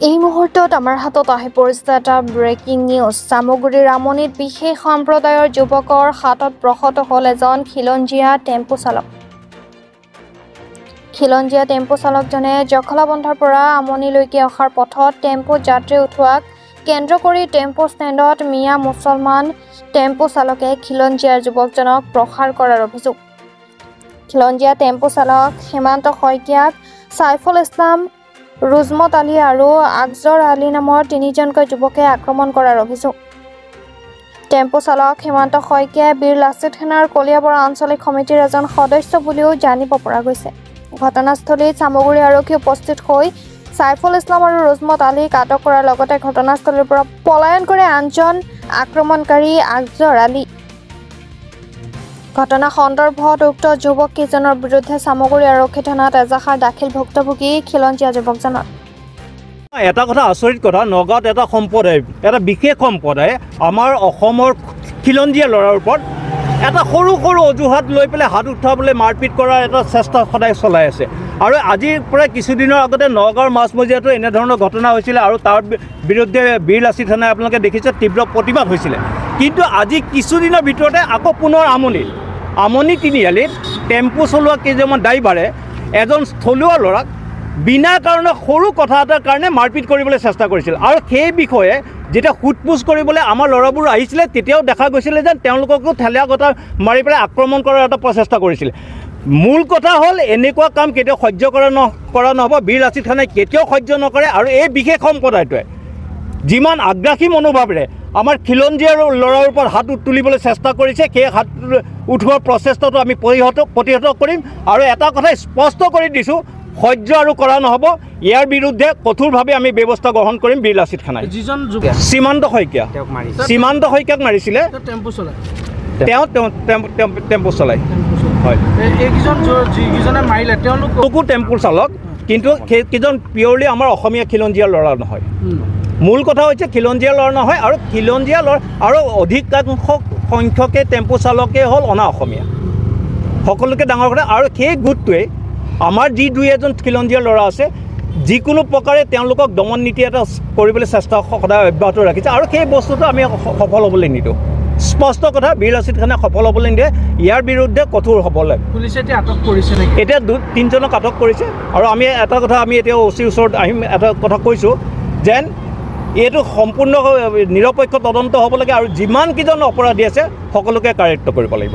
এই মুহূৰ্তত আমাৰ হাতত আহি পৰিছে এটা ব্ৰেকিং নিউজ। চামগুৰিৰ আমনিত বিশেষ সম্প্ৰদায়ৰ যুৱকৰ হাতত প্ৰহত হ'ল এজন খিলঞ্জীয়া টেম্পো চালক। খিলঞ্জীয়া টেম্পো চালকজনে জখলাবন্ধাৰ পৰা আমনিলৈকে অহাৰ পথত টেম্পো যাত্ৰী উঠোৱাক কেন্দ্ৰ কৰি টেম্পো ষ্টেণ্ডত মিয়া মুছলমান টেম্পো চালকে খিলঞ্জীয়া যুৱকজনক প্ৰহাৰ কৰাৰ অভিযোগ। খিলঞ্জীয়া টেম্পো চালক সীমান্ত শইকীয়াক সাইফুল ইছলাম, ৰুজমত আলী আৰু আকজৰ আলী নামৰ তিনিজনকৈ যুৱকে আক্ৰমণ কৰাৰ অভিযোগ। টেম্পো চালক সীমান্ত শইকীয়াই বীৰ লাচিত সেনাৰ কলিয়াবৰা আঞ্চলিক সমিতিৰ এজন সদস্য বুলিও জানিব পৰা গৈছে। ঘটনাস্থলীত চামগুৰি আৰক্ষী উপস্থিত হৈ সাইফুল ইছলাম আৰু ৰুজমত আলীক আটক কৰাৰ লগতে ঘটনাস্থলীৰ পৰা পলায়ন কৰে আনজন আক্ৰমণকাৰী আকজৰ আলী। ঘটনা সন্দৰ্ভত উক্ত যুৱক কেইজনৰ বিৰুদ্ধে চামগুৰি আৰক্ষী থানাত এজাহাৰ দাখিল ভুক্তভোগী খিলঞ্জীয়া যুৱকজনৰ। এটা কথা আচৰিত কথা, নগাঁৱত এটা সম্প্ৰদায়, এটা বিশেষ সম্প্ৰদায় আমাৰ অসমৰ খিলঞ্জীয়া ল'ৰাৰ ওপৰত এটা সৰু সৰু অজুহাত লৈ পেলাই হাত উঠাবলৈ মাৰপিট কৰাৰ এটা চেষ্টা সদায় চলাই আছে। আৰু আজিৰ পৰা কিছুদিনৰ আগতে নগাঁৱৰ মাজমজিয়াতো এনেধৰণৰ ঘটনা হৈছিলে আৰু তাৰ বিৰুদ্ধে বীৰ লাচিত সেনাই আপোনালোকে দেখিছে তীব্ৰ প্ৰতিবাদ হৈছিলে। কিন্তু আজি কিছুদিনৰ ভিতৰতে আকৌ পুনৰ আমনি তিনিআলিত টেম্পো চলোৱা কেইজনমান ড্ৰাইভাৰে এজন থলুৱা ল'ৰাক বিনা কাৰণে সৰু কথা এটাৰ কাৰণে মাৰপিট কৰিবলৈ চেষ্টা কৰিছিল। আৰু সেই বিষয়ে যেতিয়া সোধপোছ কৰিবলৈ আমাৰ ল'ৰাবোৰ আহিছিলে তেতিয়াও দেখা গৈছিলে যে তেওঁলোককো ঠেলীয়া গতা মাৰি পেলাই আক্ৰমণ কৰাৰ এটা প্ৰচেষ্টা কৰিছিলে। মূল কথা হ'ল এনেকুৱা কাম কেতিয়াও সহ্য কৰা নহ'ব। বীৰ লাচিত খানে কেতিয়াও সহ্য নকৰে। আৰু এই বিশেষ সম্প্ৰদায়টোৱে যিমান আগ্ৰাসী মনোভাৱেৰে আমাৰ খিলঞ্জীয়া ল'ৰাৰ ওপৰত হাত তুলিবলৈ চেষ্টা কৰিছে, সেই হাত উঠোৱাৰ প্ৰচেষ্টাটো আমি প্ৰতিহত কৰিম। আৰু এটা কথা স্পষ্ট কৰি দিছোঁ, সহ্য আৰু কৰা নহ'ব। ইয়াৰ বিৰুদ্ধে কঠোৰভাৱে আমি ব্যৱস্থা গ্ৰহণ কৰিম। বীৰ লাচিত খানাই সীমান্ত শইকীয়াক মাৰিছিলে। তেওঁ টেম্পো চলায়। হয়, তেওঁলোকো টেম্পো চালক, কিন্তু সেইকেইজন পিয়ৰলি আমাৰ অসমীয়া খিলঞ্জীয়া ল'ৰা নহয়। মূল কথা হৈছে খিলঞ্জীয়া ল'ৰা নহয়। আৰু খিলঞ্জীয়া ল'ৰা আৰু অধিকাংশ সংখ্যকে টেম্পো চালকেই হ'ল অনা অসমীয়া। সকলোকে ডাঙৰ কথা। আৰু সেই গোটটোৱে আমাৰ যি দুই এজন খিলঞ্জীয়া ল'ৰা আছে, যিকোনো প্ৰকাৰে তেওঁলোকক দমন নীতি এটা কৰিবলৈ চেষ্টা সদায় অব্যাহত ৰাখিছে। আৰু সেই বস্তুটো আমি সফল হ'বলৈ নিদিওঁ। স্পষ্ট কথা, বীৰ লাচিত খানে সফল হ'বলৈ নিদিয়ে। ইয়াৰ বিৰুদ্ধে কঠোৰ হ'ব লাগে। পুলিচে এতিয়া আটক কৰিছে নেকি? এতিয়া তিনিজনক আটক কৰিছে। আৰু আমি এটা কথা আমি এতিয়া অচিৰ ওচৰত আহিম, এটা কথা কৈছোঁ যেন এইটো সম্পূৰ্ণ নিৰপেক্ষ তদন্ত হ'ব লাগে আৰু যিমানকেইজন অপৰাধী আছে সকলোকে কাৰেক্ট কৰিব লাগিব।